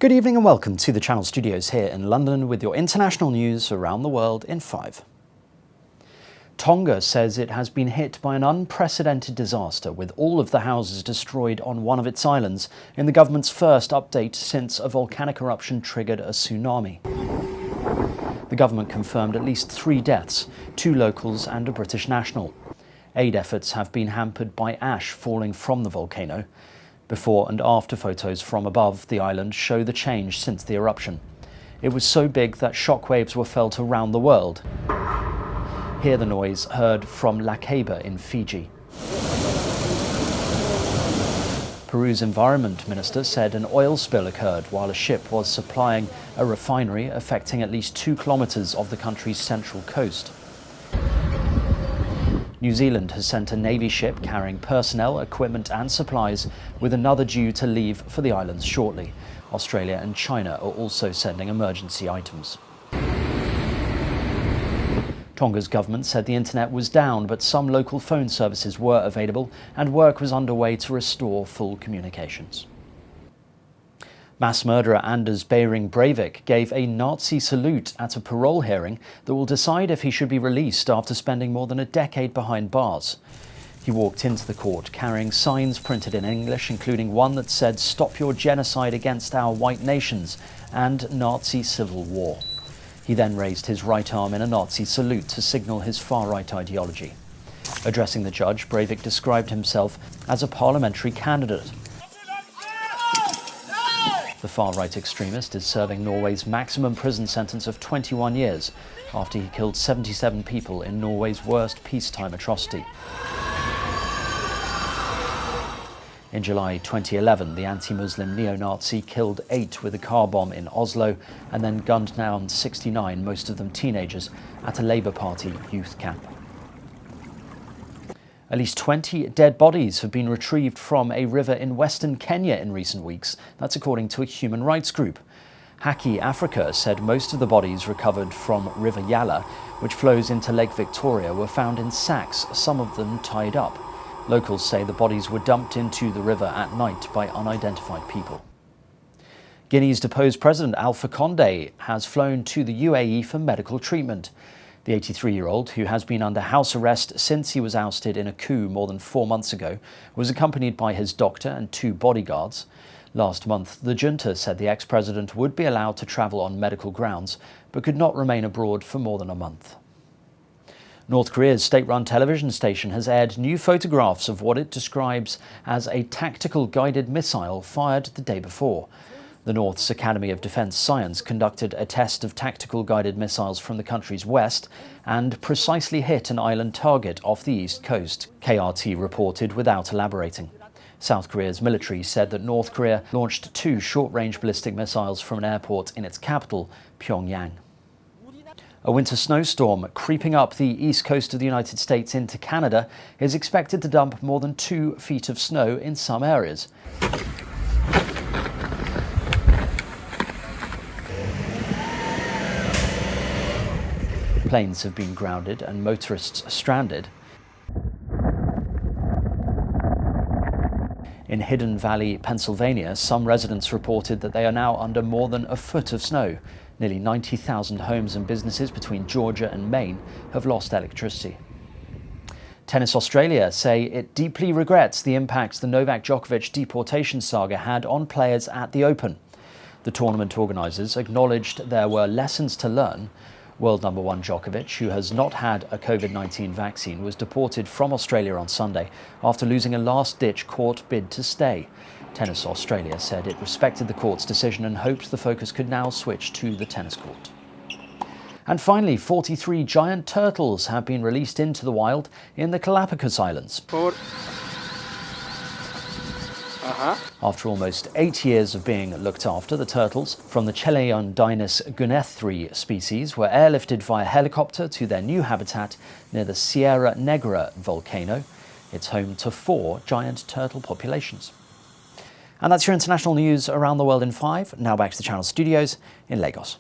Good evening and welcome to the Channel Studios here in London with your international news around the world in 5. Tonga says it has been hit by an unprecedented disaster with all of the houses destroyed on one of its islands in the government's first update since a volcanic eruption triggered a tsunami. The government confirmed at least 3 deaths, 2 locals and a British national. Aid efforts have been hampered by ash falling from the volcano. Before and after photos from above the island show the change since the eruption. It was so big that shockwaves were felt around the world. Hear the noise heard from Lakeba in Fiji. Peru's environment minister said an oil spill occurred while a ship was supplying a refinery affecting at least 2 kilometres of the country's central coast. New Zealand has sent a Navy ship carrying personnel, equipment and supplies, with another due to leave for the islands shortly. Australia and China are also sending emergency items. Tonga's government said the internet was down, but some local phone services were available and work was underway to restore full communications. Mass murderer Anders Behring Breivik gave a Nazi salute at a parole hearing that will decide if he should be released after spending more than a decade behind bars. He walked into the court carrying signs printed in English, including one that said "Stop your genocide against our white nations" and "Nazi civil war." He then raised his right arm in a Nazi salute to signal his far-right ideology. Addressing the judge, Breivik described himself as a parliamentary candidate. The far-right extremist is serving Norway's maximum prison sentence of 21 years after he killed 77 people in Norway's worst peacetime atrocity. In July 2011, the anti-Muslim neo-Nazi killed 8 with a car bomb in Oslo and then gunned down 69, most of them teenagers, at a Labour Party youth camp. At least 20 dead bodies have been retrieved from a river in western Kenya in recent weeks. That's according to a human rights group. Haki Africa said most of the bodies recovered from River Yala, which flows into Lake Victoria, were found in sacks, some of them tied up. Locals say the bodies were dumped into the river at night by unidentified people. Guinea's deposed president Alpha Condé has flown to the UAE for medical treatment. The 83-year-old, who has been under house arrest since he was ousted in a coup more than 4 months ago, was accompanied by his doctor and 2 bodyguards. Last month, the junta said the ex-president would be allowed to travel on medical grounds, but could not remain abroad for more than a month. North Korea's state-run television station has aired new photographs of what it describes as a tactical guided missile fired the day before. The North's Academy of Defense Science conducted a test of tactical guided missiles from the country's west and precisely hit an island target off the east coast, KRT reported without elaborating. South Korea's military said that North Korea launched 2 short-range ballistic missiles from an airport in its capital, Pyongyang. A winter snowstorm creeping up the east coast of the United States into Canada is expected to dump more than 2 feet of snow in some areas. Planes have been grounded and motorists stranded. In Hidden Valley, Pennsylvania, some residents reported that they are now under more than a foot of snow. Nearly 90,000 homes and businesses between Georgia and Maine have lost electricity. Tennis Australia say it deeply regrets the impact the Novak Djokovic deportation saga had on players at the Open. The tournament organisers acknowledged there were lessons to learn. World number 1 Djokovic, who has not had a COVID-19 vaccine, was deported from Australia on Sunday after losing a last-ditch court bid to stay. Tennis Australia said it respected the court's decision and hoped the focus could now switch to the tennis court. And finally, 43 giant turtles have been released into the wild in the Galapagos Islands. After almost 8 years of being looked after, the turtles from the Cheleondinus guinethri species were airlifted via helicopter to their new habitat near the Sierra Negra volcano. It's home to 4 giant turtle populations. And that's your international news around the world in 5. Now back to the Channel Studios in Lagos.